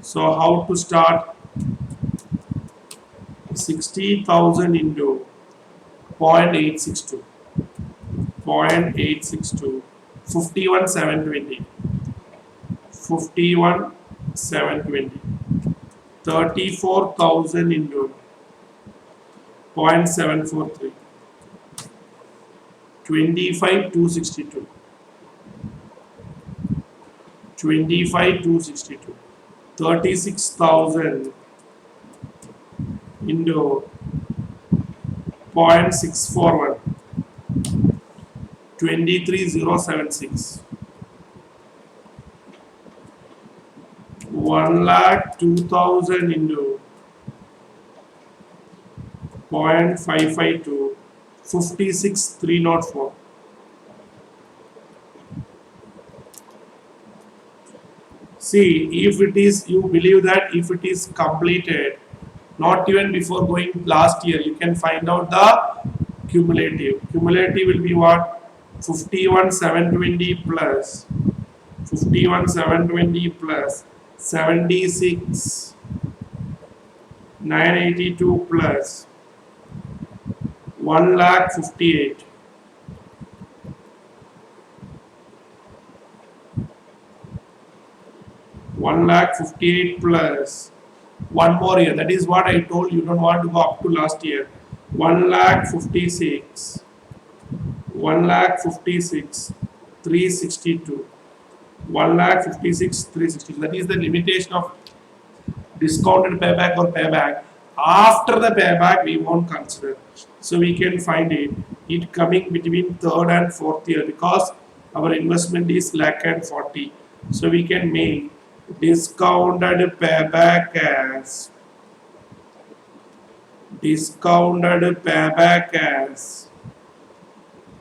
So how to start? 60,000 into 0.862. 0.862. 51,720. 51,720. 34,000 into 0.743. 25,262. 25,262. 36,000 into 0.641. 23,076. 1,02,000 into 0.552. 56,304. See, if it is, you believe that if it is completed, not even before going last year, you can find out the cumulative. Cumulative will be what? 51,720 plus 51,720 plus 76 982 plus 1,58,000. 1,58,000 plus one more year. That is what I told you. Don't want to go up to last year. 1,56,000. 1,56,000. 362. 1,56,000. 362. That is the limitation of discounted payback or payback. After the payback, we won't consider. So we can find it coming between third and fourth year because our investment is $1,40,000. So we can make discounted payback as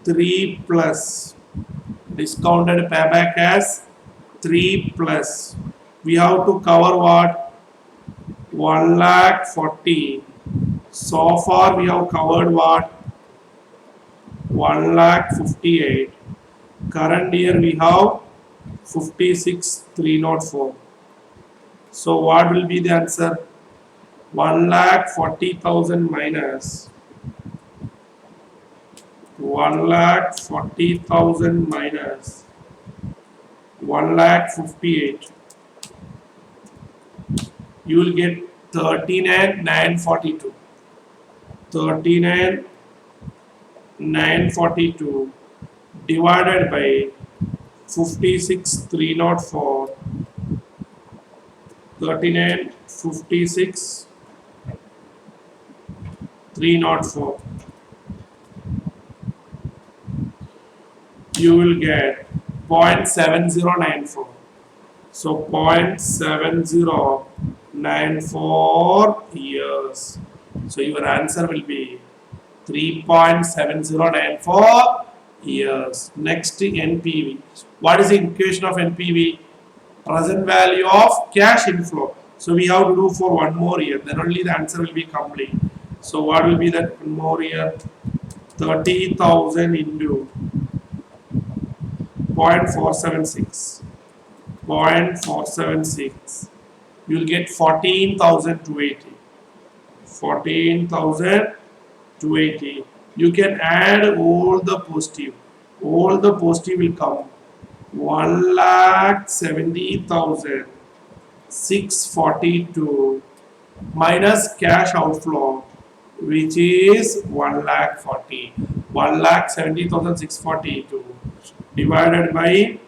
3 plus. Discounted payback as 3 plus. We have to cover what? 1,40,000. So far we have covered what? 1,58,000. Current year we have 56,304. So what will be the answer? 1,40,000 minus 1,40,000 minus 1,58,000. You will get 39,942. 39,942 divided by 56,304. 39,56,304. You will get 0.7094. So 0.7094 years. So your answer will be 3.7094 years. Next, NPV. What is the equation of NPV? Present value of cash inflow. So we have to do for one more year. Then only the answer will be complete. So what will be that one more year? 30,000 into 0.476. 0.476. You will get 14,280. 14,280. You can add all the positive. All the positive will come. 1,70,642 minus cash outflow, which is 1,40,000. 1,70,642 divided by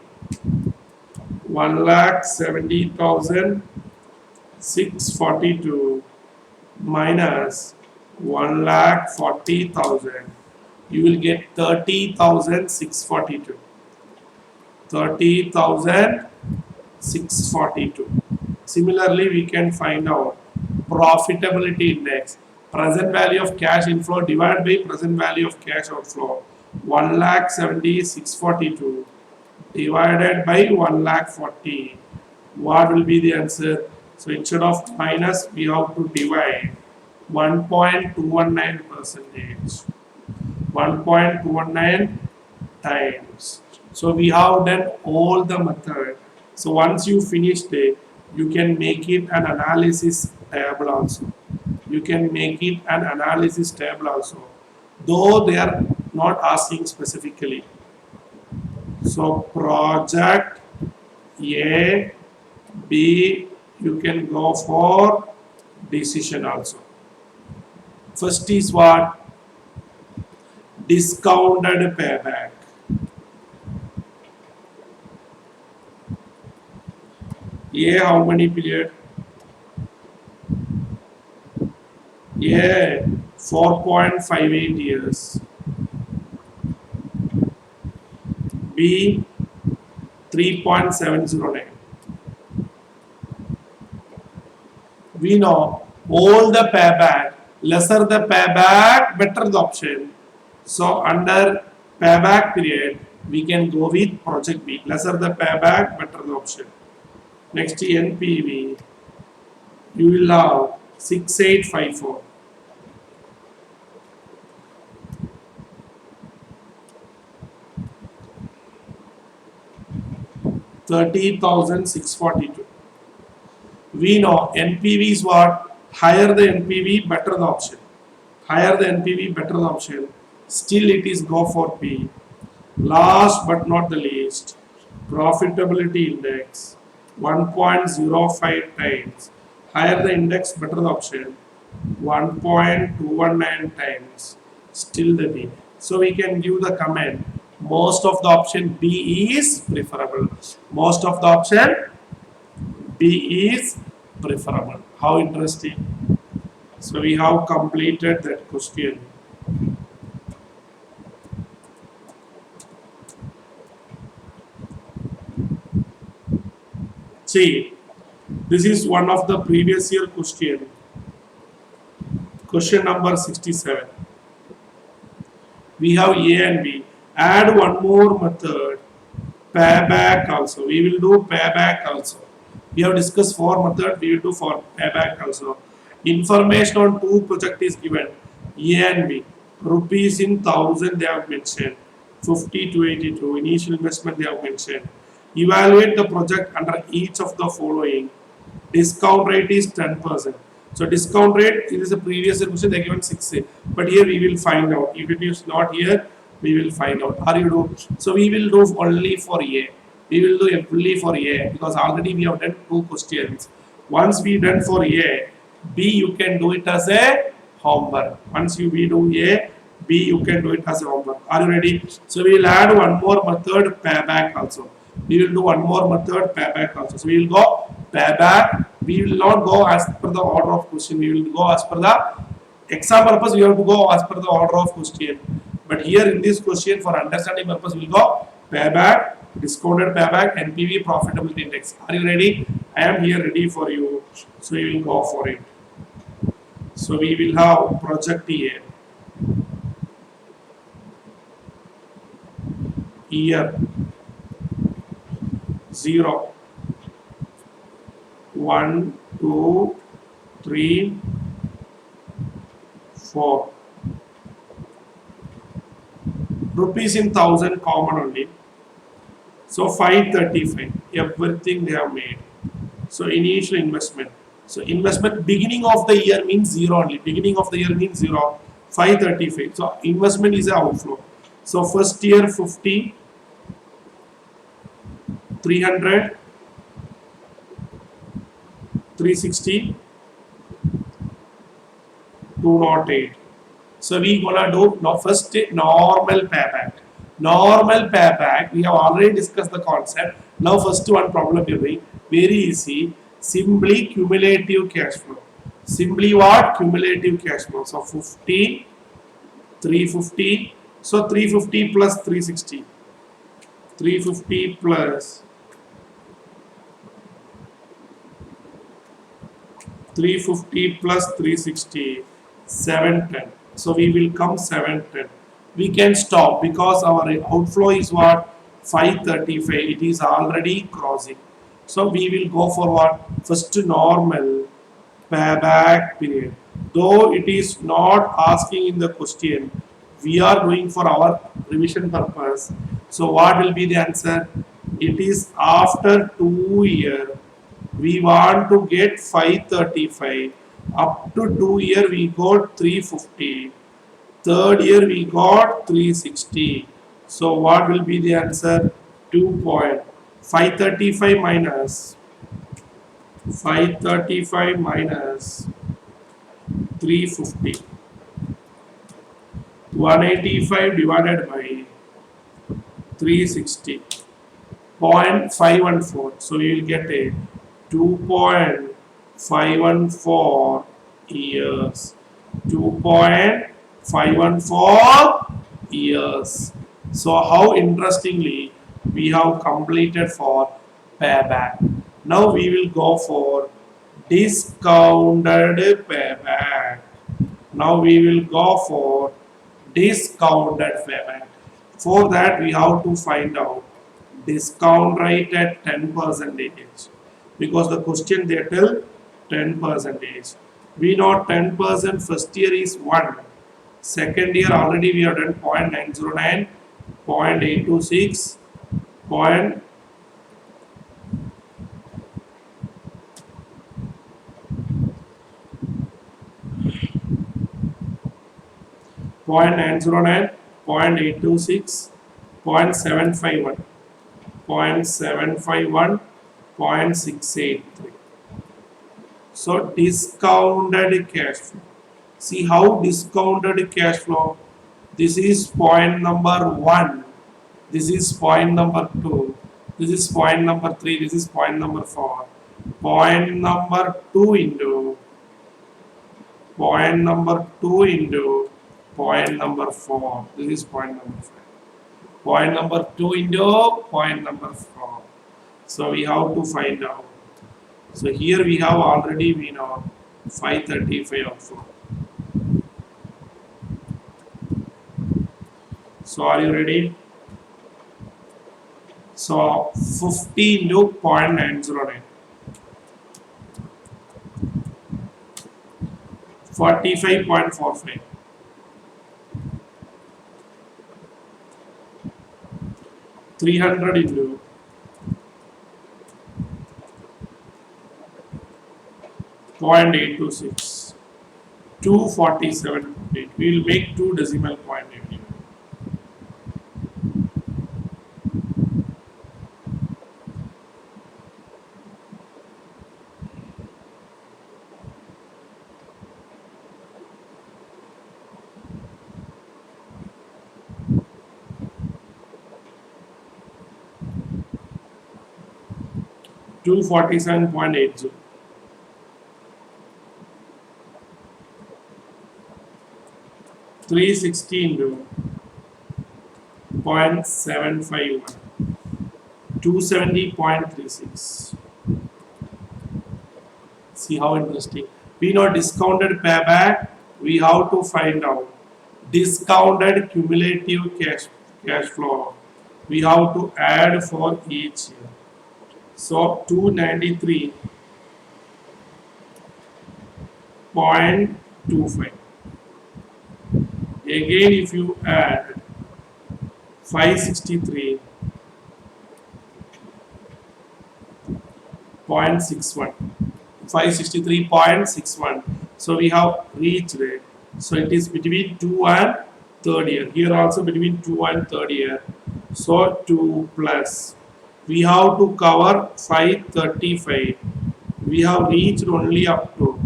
1,70,642 minus 1,40,000. You will get 30,642. 30,642. Similarly, we can find out profitability index. Present value of cash inflow divided by present value of cash outflow. 1,70,642 divided by 1,40,000. What will be the answer? So instead of minus, we have to divide 1.219 percentage. 1.219 times. So we have done all the method. So once you finished it, you can make it an analysis table also. You can make it an analysis table also, though they are not asking specifically. So project A, B, you can go for decision also. First is what? Discounted payback. A, how many period? A, 4.58 years. B, 3.709. We know all the payback, lesser the payback, better the option. So under payback period, we can go with project B. Lesser the payback, better the option. Next NPV, you will have 6854. 30,642. We know NPV is what? Higher the NPV, better the option. Higher the NPV, better the option. Still it is go for P. Last but not the least, profitability index 1.05 times. Higher the index, better the option. 1.219 times. Still the B. So we can give the comment. Most of the option B is preferable. Most of the option B is preferable. How interesting. So we have completed that question. See, this is one of the previous year question. Question number 67. We have A and B. Add one more method, payback also. We will do payback also. We have discussed four methods, we will do for payback also. Information on two project is given, A and B. Rupees in thousand they have mentioned, 50 to 82. Initial investment they have mentioned. Evaluate the project under each of the following. Discount rate is 10%. So discount rate, it is a previous question they given 6. But here we will find out. If it is not here, we will find out. Are you do? So we will do only for A. We will do only for A because already we have done two questions. Once we done for A, B you can do it as a homework. Once you we do A, B you can do it as a homework. Are you ready? So we will add one more method, payback also. We will do one more method, payback also. So we will go payback. We will not go as per the order of question. We will go as per the exam purpose. We have to go as per the order of question. But here in this question, for understanding purpose, we will go payback, discounted payback, NPV, profitability index. Are you ready? I am here ready for you. So we will go for it. So we will have project A. Year 0, 1, 2, 3, 4. Rupees in thousand common only. So 535. Everything they have made. So initial investment. So investment beginning of the year means 0 only. Beginning of the year means 0. 535. So investment is an outflow. So first year 50, 300, 360, 208. So we gonna do now first normal payback. Normal payback, we have already discussed the concept. Now first one problem will be very easy. Simply cumulative cash flow. Simply what? Cumulative cash flow. So 50, 350. So 350 plus 360. 350 plus 350 plus 360, 710. So we will come 710. We can stop because our outflow is what? 535. It is already crossing. So we will go for what? First normal payback period. Though it is not asking in the question, we are going for our revision purpose. So what will be the answer? It is after 2 years. We want to get 535. Up to 2 years we got 350. Third year we got 360. So what will be the answer? 2.535 minus 535 minus 350. 185 divided by 360. 0.514. So we will get a 2.514 years. 2.514 years. So how interestingly we have completed for payback. Now we will go for discounted payback. Now we will go for discounted payback. For that we have to find out discount rate at 10%, because the question they tell 10%. We know 10% first year is 1. Second year already we have done 0.909, 0.826, 0.826, 0.909, 0.826, 0.751, 0.751, 0.683. So discounted cash flow. See how discounted cash flow. This is point number 1. This is point number 2. This is point number 3. This is point number 4. Point number 2 into point number 2 into point number 4. This is point number 5. Point number 2 into point number 4. So we have to find out. So here we have already we know 535 also. So are you ready? So 50 into 0.909. 45.45. 300 into 0.826. 247.8. We will make 2 decimal point everywhere. 247.80. 360 into 0.751. 270.36. See how interesting. We know discounted payback. We have to find out discounted cumulative cash flow. We have to add for each year. So 293.25. Again, if you add 563.61, 563.61. So we have reached it. So it is between 2 and third year. Here also between 2 and third year. So 2 plus. We have to cover 535. We have reached only up to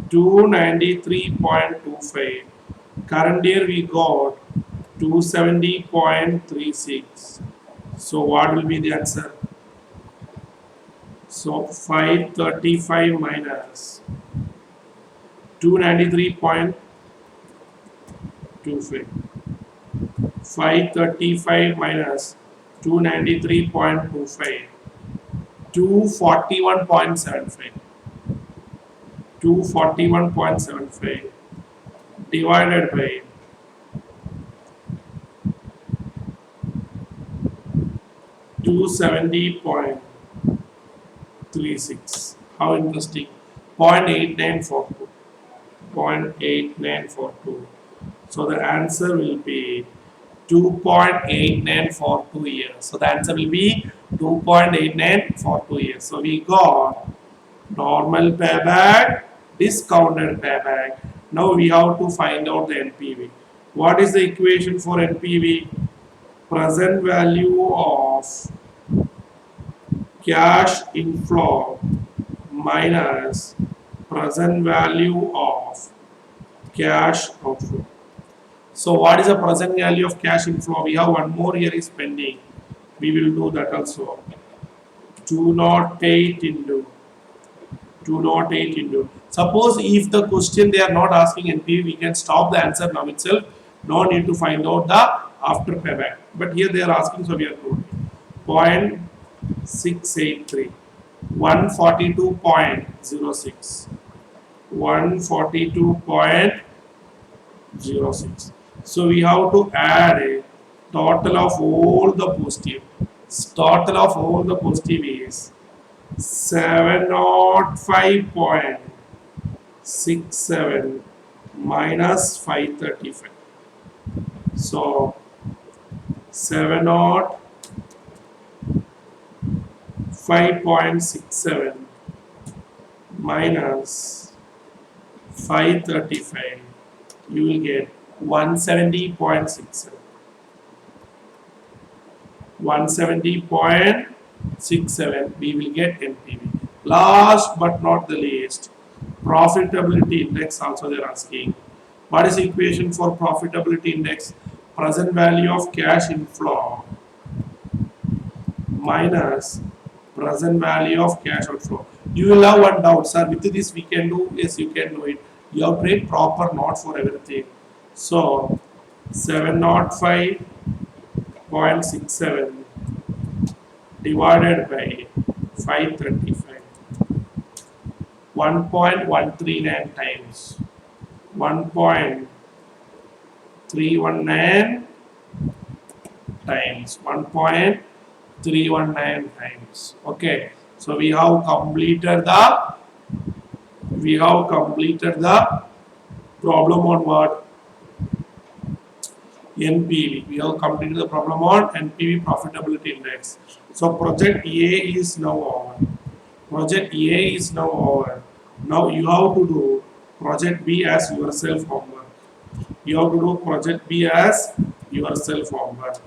293.25. Current year we got 270.36. So what will be the answer? So 535 minus 293.25. 535 minus 293.25. 241.75. 241.75 divided by 270.36. How interesting. 0.8942. 0.8942. So the answer will be 2.8942 years. So the answer will be 2.8942 years. So we got normal payback, discounted payback. Now we have to find out the NPV. What is the equation for NPV? Present value of cash inflow minus present value of cash outflow. So what is the present value of cash inflow? We have one more here is pending. We will do that also. 208 into 208 into. Suppose if the question they are not asking NPV, we can stop the answer now itself. No need to find out the after payback. But here they are asking, so we are good. 0.683. 142.06. 142.06. So we have to add a total of all the positive. Total of all the positive is 705.67 minus 535. So 705.67 minus 535. you will get 170.67. 170.67 we will get NPV. Last but not the least, profitability index also they are asking. What is the equation for profitability index? Present value of cash inflow minus present value of cash outflow. You will have one doubt, sir. With this we can do. Yes, you can do it. You have to write proper, not for everything. So 705.67 divided by 535, 1.139 times 1.319 times 1.319 times. Okay, so we have completed the problem on what? NPV. We have completed the problem on NPV, profitability index. So project A is now over. Project A is now over. Now you have to do project B as yourself homework. You have to do project B as yourself homework.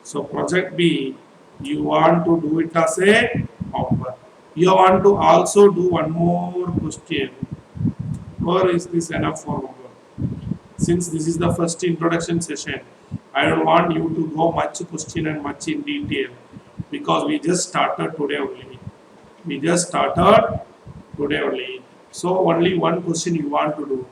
So project B, you want to do it as a homework. You want to also do one more question. Or is this enough for homework? Since this is the first introduction session, I don't want you to go much question and much in detail because we just started today only. We just started today only. So only one question you want to do.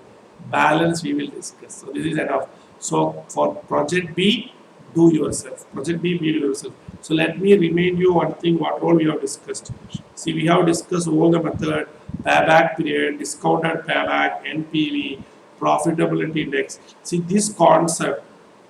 Balance we will discuss. So this is enough. So for project B, do yourself. Project B, do yourself. So let me remind you one thing, what all we have discussed. See, we have discussed all the method, payback period, discounted payback, NPV, profitability index. See, this concept,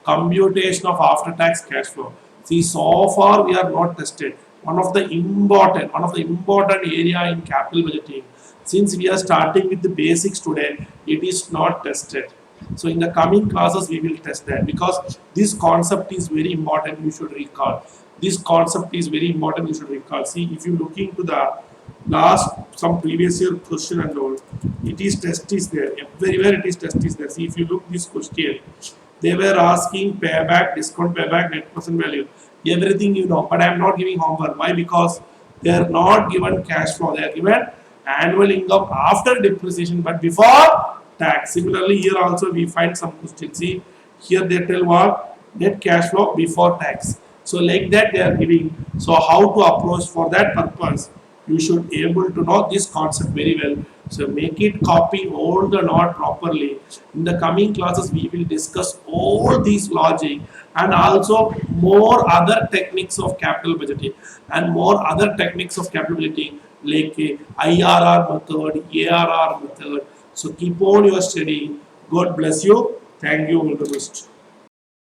computation of after-tax cash flow. See, so far we are not tested. One of the important area in capital budgeting. Since we are starting with the basics today, it is not tested. So in the coming classes, we will test that because this concept is very important. You should recall. This concept is very important. You should recall. See, if you look into the last some previous year question and all, it is test is there. Everywhere it is test is there. See, if you look this question, they were asking payback, discount payback, net present value, everything you know. But I am not giving homework. Why? Because they are not given cash flow. They are given annual income after depreciation, but before tax. Similarly, here also we find some questions. See, here they tell what? Net cash flow before tax. So like that they are giving. So how to approach for that purpose? You should able to know this concept very well. So make it copy all the note properly. In the coming classes, we will discuss all these logic and also more other techniques of capital budgeting and more other techniques of capital budgeting like IRR method, ARR method. So keep on your study. God bless you. Thank you all the best.